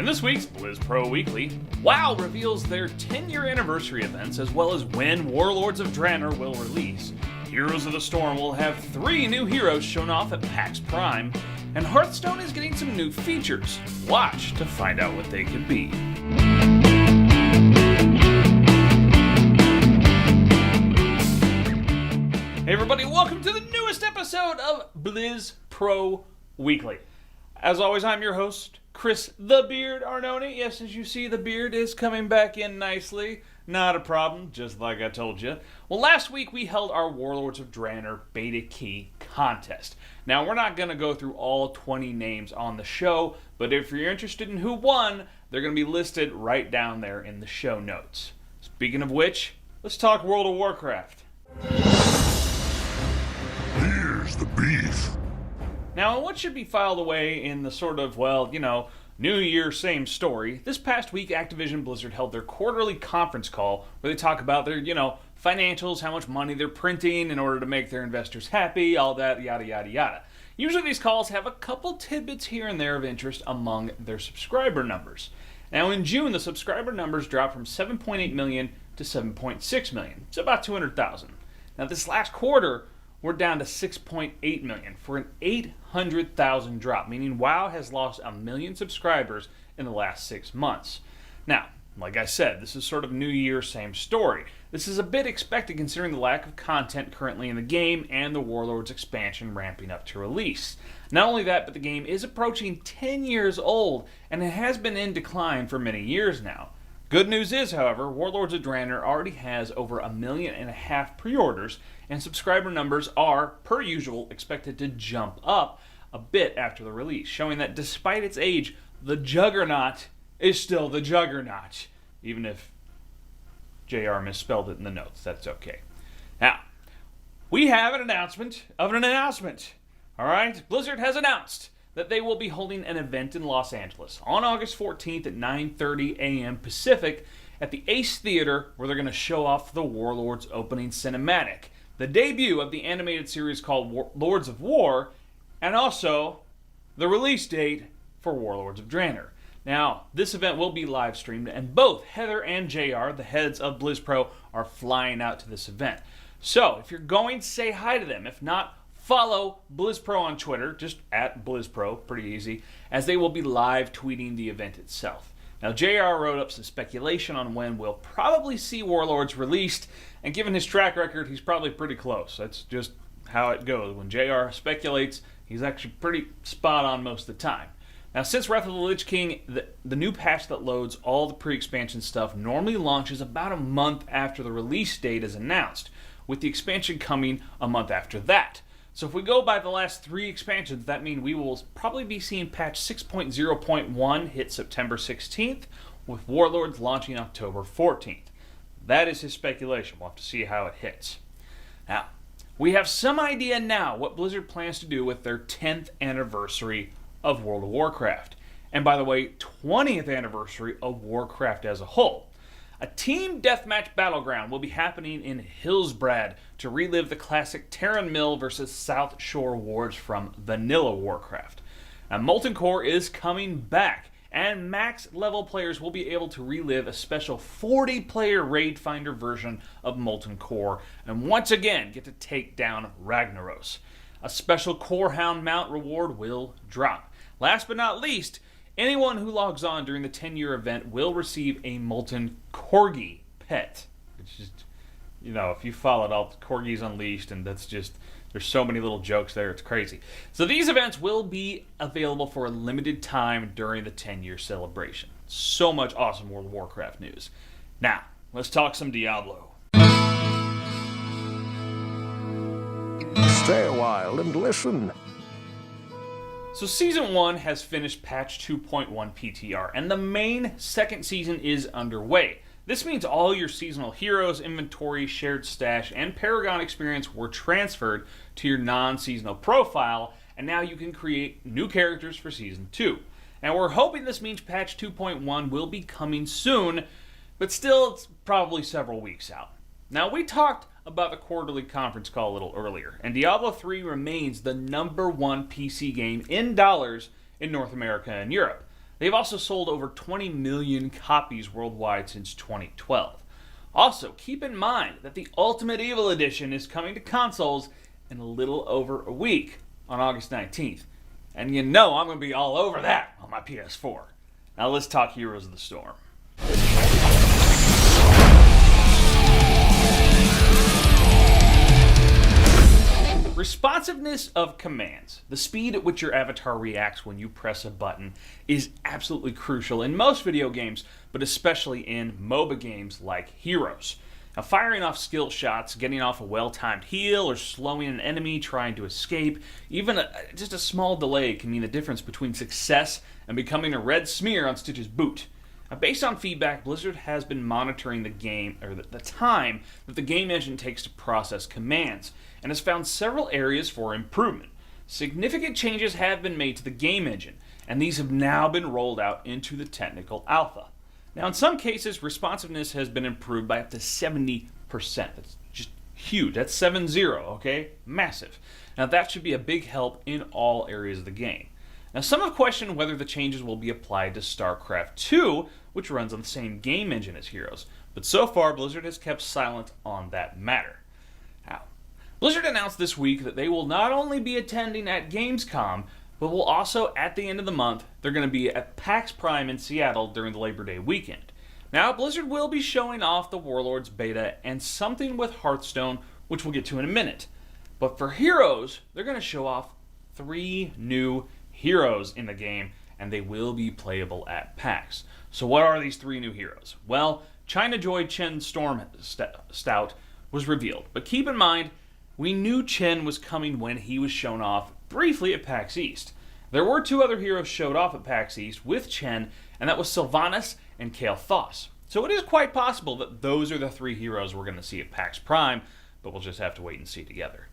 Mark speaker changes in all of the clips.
Speaker 1: In this week's Blizz Pro Weekly, WoW reveals their 10-year anniversary events as well as when Warlords of Draenor will release. Heroes of the Storm will have 3 new heroes shown off at PAX Prime, and Hearthstone is getting some new features. Watch to find out what they could be. Hey everybody, welcome to the newest episode of Blizz Pro Weekly. As always, I'm your host, Chris the Beard Arnone. Yes, as you see, the beard is coming back in nicely. Not a problem, just like I told you. Well, last week we held our Warlords of Draenor Beta Key contest. Now, we're not going to go through all 20 names on the show, but if you're interested in who won, they're going to be listed right down there in the show notes. Speaking of which, let's talk World of Warcraft.
Speaker 2: Here's the beef.
Speaker 1: Now, what should be filed away in the sort of, New Year, same story. This past week, Activision Blizzard held their quarterly conference call where they talk about their, financials, how much money they're printing in order to make their investors happy, all that, yada, yada, yada. Usually these calls have a couple tidbits here and there of interest among their subscriber numbers. Now, in June, the subscriber numbers dropped from 7.8 million to 7.6 million. It's about 200,000. Now, this last quarter, we're down to 6.8 million for an 800,000 drop, meaning WoW has lost 1 million subscribers in the last 6 months. Now, like I said, this is sort of New Year, same story. This is a bit expected considering the lack of content currently in the game and the Warlords expansion ramping up to release. Not only that, but the game is approaching 10 years old and it has been in decline for many years now. Good news is, however, Warlords of Draenor already has over 1.5 million pre-orders, and subscriber numbers are, per usual, expected to jump up a bit after the release, showing that despite its age, the Juggernaut is still the Juggernaut, even if JR misspelled it in the notes. That's okay. Now, we have an announcement of an announcement. All right? Blizzard has announced that they will be holding an event in Los Angeles on August 14th at 9:30 a.m. Pacific at the Ace Theater, where they're going to show off the Warlords opening cinematic, the debut of the animated series called Lords of War, and also the release date for Warlords of Draenor. Now, this event will be live streamed, and both Heather and JR, the heads of Blizz Pro, are flying out to this event. So, if you're going, say hi to them. If not, follow Blizz Pro on Twitter, just at Blizz Pro, pretty easy, as they will be live tweeting the event itself. Now, JR wrote up some speculation on when we'll probably see Warlords released, and given his track record, he's probably pretty close. That's just how it goes. When JR speculates, he's actually pretty spot on most of the time. Now, since Wrath of the Lich King, the new patch that loads all the pre-expansion stuff normally launches about a month after the release date is announced, with the expansion coming a month after that. So if we go by the last 3 expansions, that means we will probably be seeing patch 6.0.1 hit September 16th, with Warlords launching October 14th. That is his speculation. We'll have to see how it hits. Now, we have some idea now what Blizzard plans to do with their 10th anniversary of World of Warcraft. And by the way, 20th anniversary of Warcraft as a whole. A team deathmatch battleground will be happening in Hillsbrad to relive the classic Terran Mill versus South Shore wars from vanilla Warcraft. Now, Molten Core is coming back, and max level players will be able to relive a special 40-player Raid Finder version of Molten Core, and once again get to take down Ragnaros. A special Core Hound mount reward will drop. Last but not least, anyone who logs on during the 10-year event will receive a Molten Corgi pet. It's just, if you followed all the Corgis Unleashed, and that's just, there's so many little jokes there, it's crazy. So these events will be available for a limited time during the 10-year celebration. So much awesome World of Warcraft news. Now, let's talk some Diablo.
Speaker 2: Stay a while and listen.
Speaker 1: So Season 1 has finished patch 2.1 PTR, and the main second season is underway. This means all your seasonal heroes, inventory, shared stash, and Paragon experience were transferred to your non-seasonal profile, and now you can create new characters for Season 2. Now we're hoping this means patch 2.1 will be coming soon, but still it's probably several weeks out. Now we talked about the quarterly conference call a little earlier, and Diablo III remains the #1 PC game in dollars in North America and Europe. They've also sold over 20 million copies worldwide since 2012. Also, keep in mind that the Ultimate Evil Edition is coming to consoles in a little over a week on August 19th. And you know I'm going to be all over that on my PS4. Now let's talk Heroes of the Storm. Responsiveness of commands, the speed at which your avatar reacts when you press a button, is absolutely crucial in most video games, but especially in MOBA games like Heroes. Now, firing off skill shots, getting off a well-timed heal, or slowing an enemy trying to escape, even just a small delay can mean the difference between success and becoming a red smear on Stitch's boot. Now, based on feedback, Blizzard has been monitoring the game, or the time that the game engine takes to process commands, and has found several areas for improvement. Significant changes have been made to the game engine, and these have now been rolled out into the technical alpha. Now, in some cases, responsiveness has been improved by up to 70%. That's just huge. That's 7-0, okay? Massive. Now, that should be a big help in all areas of the game. Now, some have questioned whether the changes will be applied to StarCraft 2, which runs on the same game engine as Heroes, but so far, Blizzard has kept silent on that matter. Now, Blizzard announced this week that they will not only be attending at Gamescom, but will also, at the end of the month, they're going to be at PAX Prime in Seattle during the Labor Day weekend. Now, Blizzard will be showing off the Warlords Beta and something with Hearthstone, which we'll get to in a minute. But for Heroes, they're going to show off 3 new heroes in the game, and they will be playable at PAX. So what are these 3 new heroes? Well, China Joy Chen Storm Stout was revealed, but keep in mind, we knew Chen was coming when he was shown off briefly at PAX East. There were 2 other heroes showed off at PAX East with Chen, and that was Sylvanas and Kael'thas. So it is quite possible that those are the 3 heroes we're going to see at PAX Prime, but we'll just have to wait and see together.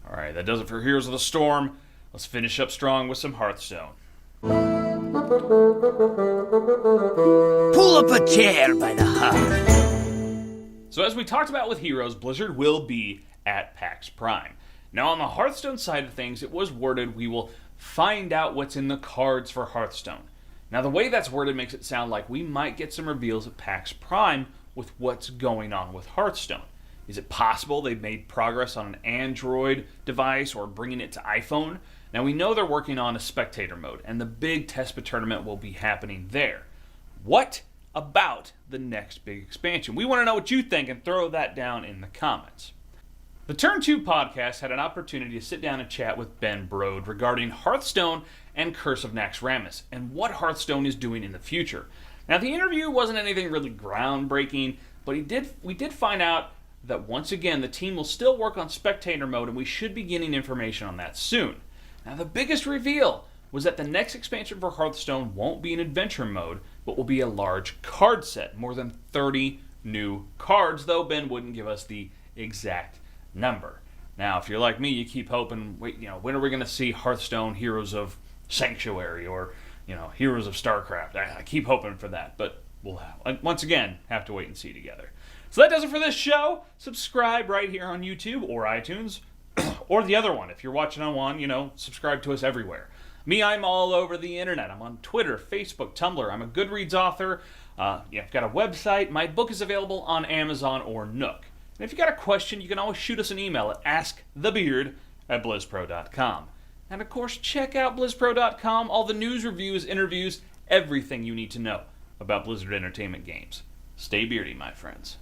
Speaker 1: Alright, that does it for Heroes of the Storm. Let's finish up strong with some Hearthstone.
Speaker 3: Pull up a chair by the hearth.
Speaker 1: So as we talked about with Heroes, Blizzard will be at PAX Prime. Now on the Hearthstone side of things, it was worded we will find out what's in the cards for Hearthstone. Now the way that's worded makes it sound like we might get some reveals at PAX Prime with what's going on with Hearthstone. Is it possible they've made progress on an Android device or bringing it to iPhone? Now we know they're working on a spectator mode, and the big TESPA tournament will be happening there. What about the next big expansion? We want to know what you think, and throw that down in the comments. The Turn 2 podcast had an opportunity to sit down and chat with Ben Brode regarding Hearthstone and Curse of Naxxramas, and what Hearthstone is doing in the future. Now the interview wasn't anything really groundbreaking, but we did find out that once again the team will still work on spectator mode, and we should be getting information on that soon. Now the biggest reveal was that the next expansion for Hearthstone won't be an adventure mode, but will be a large card set, more than 30 new cards, though Ben wouldn't give us the exact number. Now, if you're like me, you keep hoping, when are we going to see Hearthstone Heroes of Sanctuary or, Heroes of StarCraft? I keep hoping for that, but we'll once again have to wait and see together. So that does it for this show. Subscribe right here on YouTube or iTunes, or the other one. If you're watching on one, subscribe to us everywhere. Me, I'm all over the internet. I'm on Twitter, Facebook, Tumblr. I'm a Goodreads author. I've got a website. My book is available on Amazon or Nook. And if you got a question, you can always shoot us an email at askthebeard@blizzpro.com. And of course, check out blizzpro.com, all the news, reviews, interviews, everything you need to know about Blizzard Entertainment games. Stay beardy, my friends.